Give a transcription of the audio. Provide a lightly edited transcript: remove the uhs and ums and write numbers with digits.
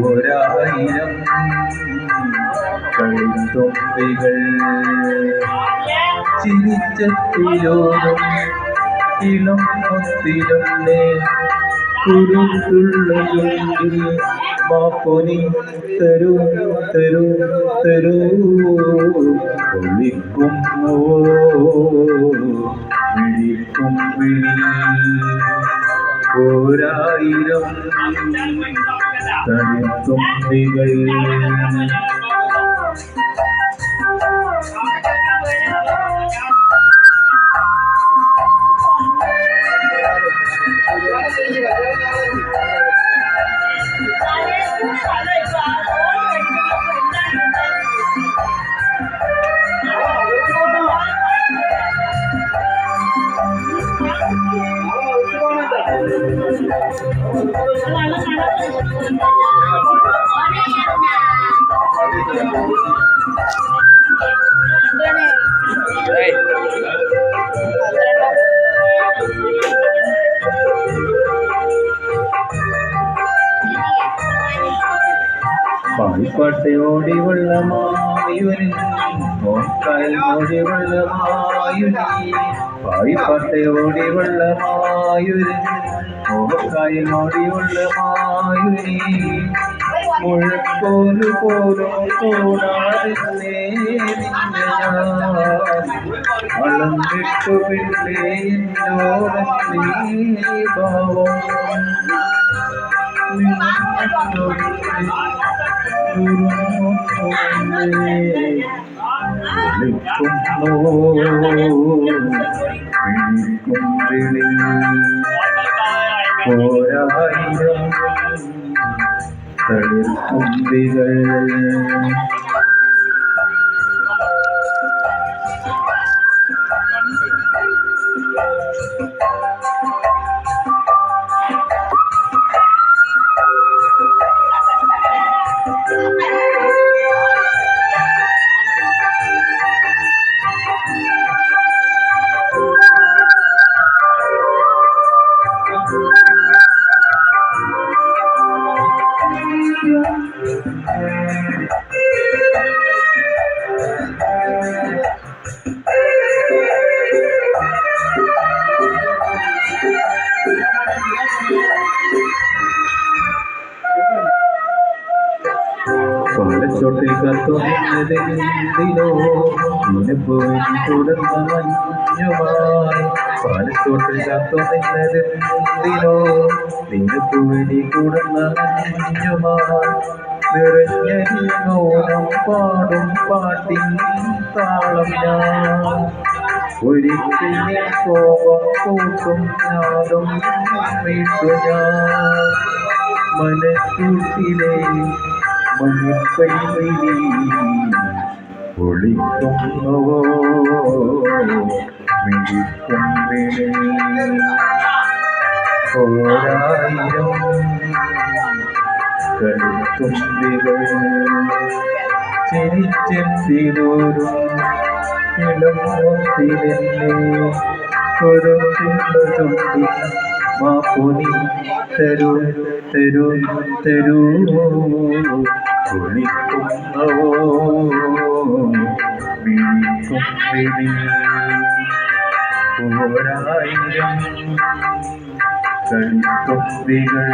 ഒരായിരം കളിത്തൊപ്പികൾ ചിരിച്ചത്തിലോരും ഇളം ഒത്തിരന്നെ കുരുത്തുള്ളതെങ്കിൽ മാപ്പൊനി തരൂ തരൂ തരൂ ഒളിക്കുമ്പോ വിളിക്കും വിളി ഒരായിരം കളിത്തൊപ്പികൾ പാൽപ്പാട്ടയോടി വെള്ളമായുനി ഓടി വെള്ളമായുനി പാൽപ്പാട്ടയോടി വെള്ളമായുനി ഓടി വെള്ളമായുനി മുഴക്കോല് പോലും തോടാറില്ലേ വളർന്നിട്ടു പിള്ളേ എന്നോടീ ഭാവം ഒരായിരം കളിത്തുമ്പികൾ പാലച്ചോട്ടിൽ കത്തുന്നതെന്തിനോ നിനപ്പോയി തുടർന്ന മഞ്ഞുമായി പാലച്ചോട്ടിൽ കത്തുന്നതെന്തിനോ നിനപ്പോയി തുടർന്ന മഞ്ഞുമായി നിറഞ്ഞ മൗനം പാടും പാട്ടിൻ താളം ഞാൻ ഒരിക്കൽ നീ കോപം കൂട്ടും ഞാനും വീട്ടു ഞാൻ മനക്കൂട്ടിലെ മണിപ്പൈലി ഒളിക്കുന്നുവോ മിഴിക്കുമ്പിളി ഒരായിരം കളിത്തുമ്പികൾ ചിരിച്ചെത്തിലൂരും ഇളമോത്തിലെന്നെ ഒരു ചുണ്ടി മാപ്പൊനി തരൂ തരൂ തരൂ ഒളിക്കുന്നവോ വിളിക്കും വിളി ഒരായിരം കളിത്തൊപ്പികൾ